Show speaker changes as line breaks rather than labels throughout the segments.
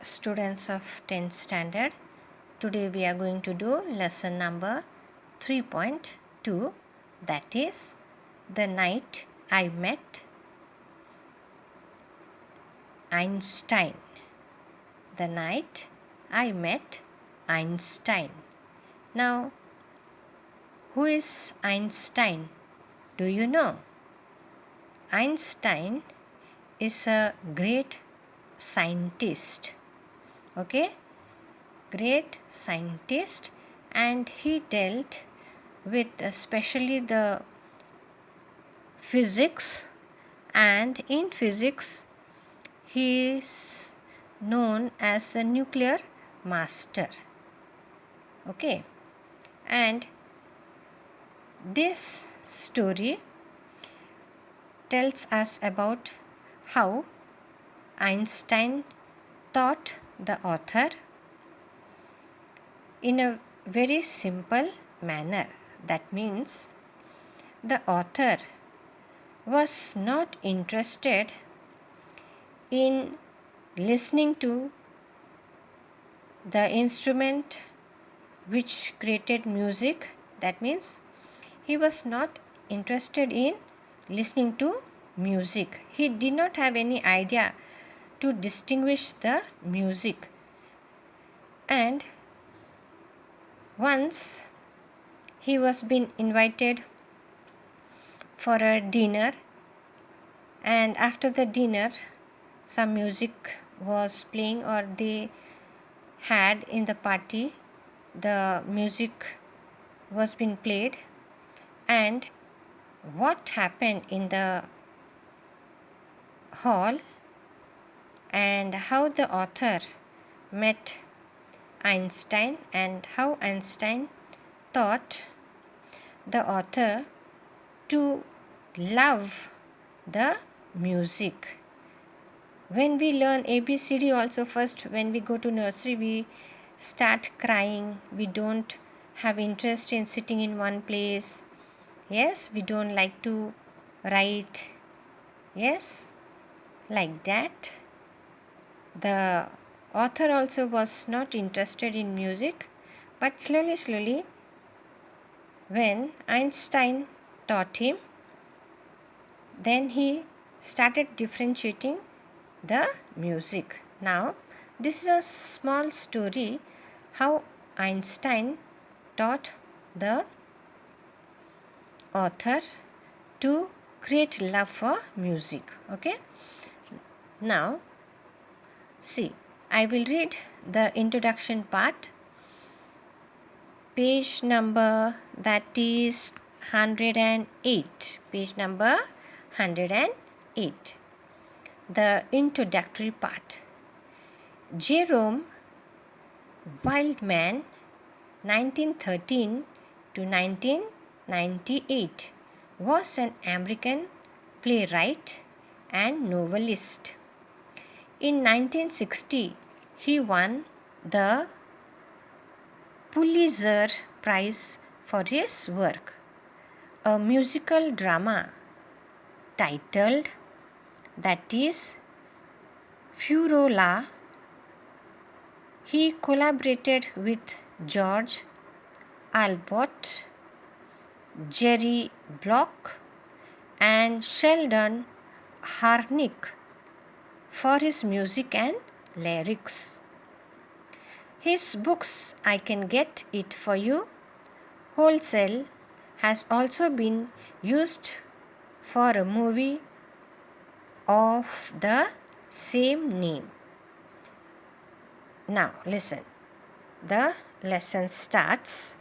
students of 10th standard. Today we are going to do lesson number 3.2, that is the night I met Einstein. The night I met Einstein. Now, who is Einstein? Do you know? Einstein is a great scientist. Okay? Great scientist, and he dealt with especially the physics, and in physics he is known as the nuclear master. Okay, and this story tells us about how Einstein taught the author in a very simple manner. That means the author was not interested in listening to the instrument which created music. That means he was not interested in listening to music. He did not have any idea to distinguish the music. And once he was being invited for a dinner, and after the dinner some music was playing, or they had in the party the music was being played, and what happened in the hall and how the author met Einstein and how Einstein taught the author to love the music. When we learn ABCD also, first when we go to nursery we start crying. We don't have interest in sitting in one place. Yes, we don't like to write. Yes, like that. The author also was not interested in music, but slowly when Einstein taught him, then he started differentiating the music. Now, this is a small story how Einstein taught the author to create love for music. Okay. Now, see, I will read the introduction part. Page number, that is 108. Page number 108. The introductory part. Jerome Wildman, 1913 to 1998, was an American playwright and novelist. In 1960, he won the Pulitzer Prize for his work, a musical drama titled, that is Furola. He collaborated with George Albert, Jerry Block, and Sheldon Harnick for his music and lyrics. His books, I Can Get It For You, Wholesale, has also been used for a movie of the same name. Now listen, the lesson starts.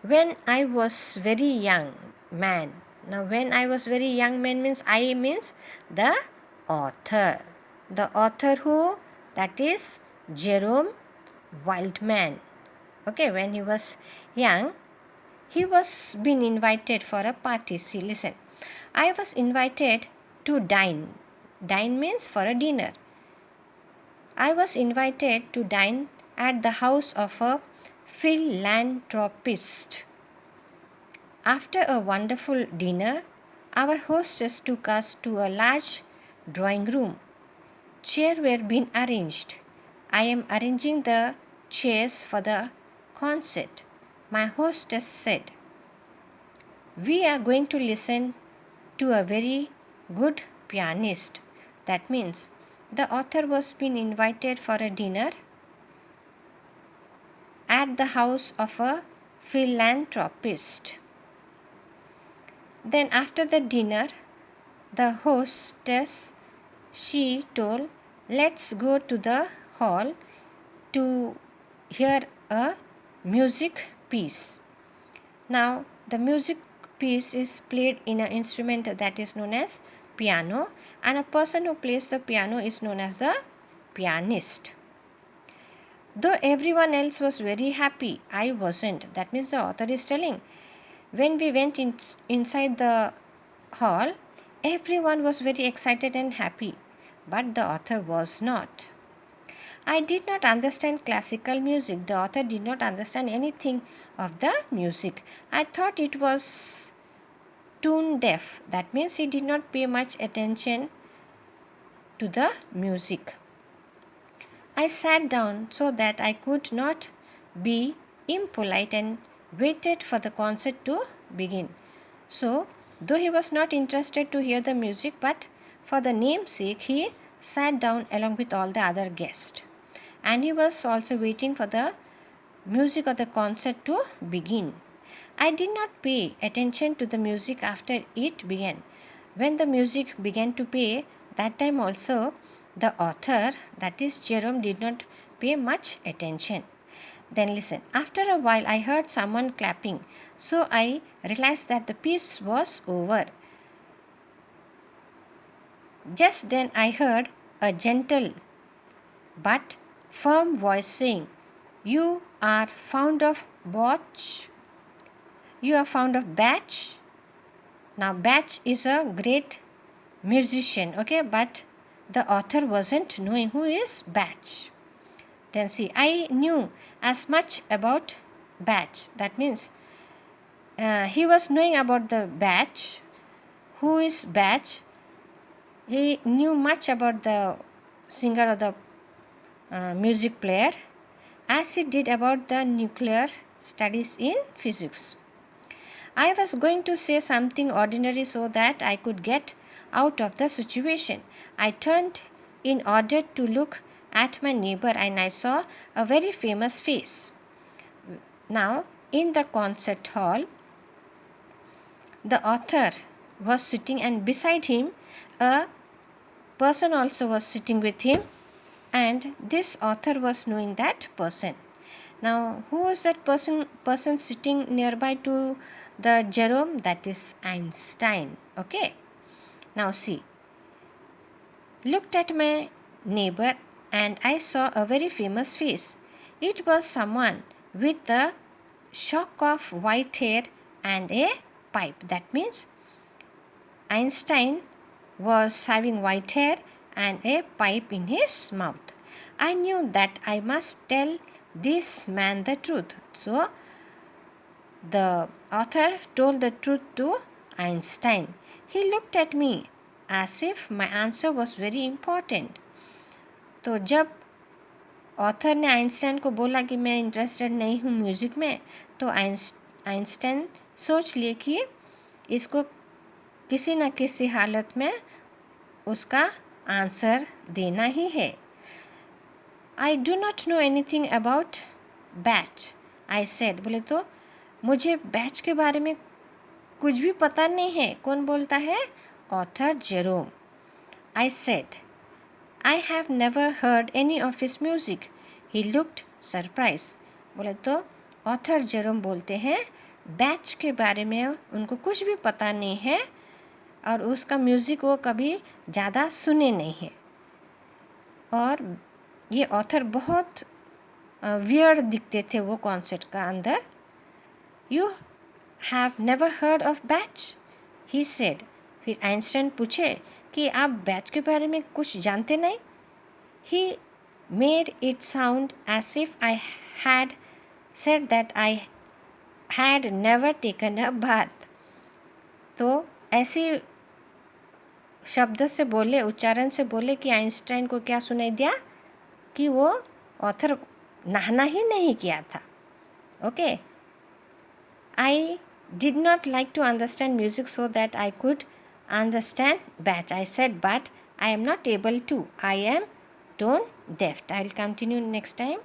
When I was very young man. Now when I was very young man means I means the author. The author who? That is Jerome Wildman. Okay, when he was young, he was being invited for a party. See, listen. I was invited to dine. Dine means for a dinner. I was invited to dine at the house of a philanthropist. After a wonderful dinner, our hostess took us to a large drawing room. Chairs were being arranged I am arranging the chairs for the concert. My hostess said, we are going to listen to a very good pianist. That means the author was being invited for a dinner at the house of a philanthropist. Then after the dinner, the hostess, she told, let's go to the hall to hear a music piece. Now, the music piece is played in an instrument that is known as piano, and a person who plays the piano is known as the pianist. Though everyone else was very happy, I wasn't. That means the author is telling, when we went inside the hall, everyone was very excited and happy, but the author was not. I did not understand classical music. The author did not understand anything of the music. I thought it was tone deaf. That means he did not pay much attention to the music. I sat down so that I could not be impolite and waited for the concert to begin. So, though he was not interested to hear the music, but for the namesake, he sat down along with all the other guests. And he was also waiting for the music of the concert to begin. I did not pay attention to the music after it began. When the music began to play, that time also the author, that is Jerome, did not pay much attention. Then listen, after a while I heard someone clapping, so I realized that the piece was over. Just then I heard a gentle but firm voice saying, You are fond of Bach? You are fond of Bach? Now Bach is a great musician, okay, but the author wasn't knowing who is Bach. Then see, I knew as much about Bach. That means he was knowing about the Bach. Who is Bach? He knew much about the singer or the music player as he did about the nuclear studies in physics. I was going to say something ordinary so that I could get out of the situation. I turned in order to look at my neighbor and I saw a very famous face. Now, in the concert hall, the author was sitting and beside him a person also was sitting with him, and this author was knowing that person. Now, who was that person sitting nearby to the Jerome? That is Einstein. Okay. Now see, looked at my neighbor and I saw a very famous face. It was someone with a shock of white hair and a pipe. That means Einstein was having white hair and a pipe in his mouth. I knew that I must tell this man the truth. So, the author told the truth to Einstein. He looked at me as if my answer was very important. तो जब author ने Einstein को बोला कि मैं interested नहीं हूँ music में, तो आइंस्टाइन सोच लिए कि इसको किसी न किसी हालत में उसका आंसर देना ही है. I do not know anything about batch, I said. बोले तो मुझे बैच के बारे में कुछ भी पता नहीं है. कौन बोलता है? Author Jerome. I said, I have never heard any of his music. He looked surprised. बोले तो ऑथर जेरोम बोलते हैं बैच के बारे में उनको कुछ भी पता नहीं है और उसका म्यूज़िक वो कभी ज़्यादा सुने नहीं है. और ये ऑथर बहुत वियर्ड दिखते थे वो कॉन्सर्ट का अंदर. You have never heard of batch, he said. फिर आइंस्टाइन पूछे कि आप बैच के बारे में कुछ जानते नहीं. He made it sound as if I had said that I had never taken a bath. तो ऐसी शब्द से बोले, उच्चारण से बोले कि आइंस्टाइन को क्या सुनाई दिया कि वो ऑथर नहाना ही नहीं किया था. Okay. I did not like to understand music so that I could understand bat. I said, but I am not able to. I am tone deaf. I will continue next time.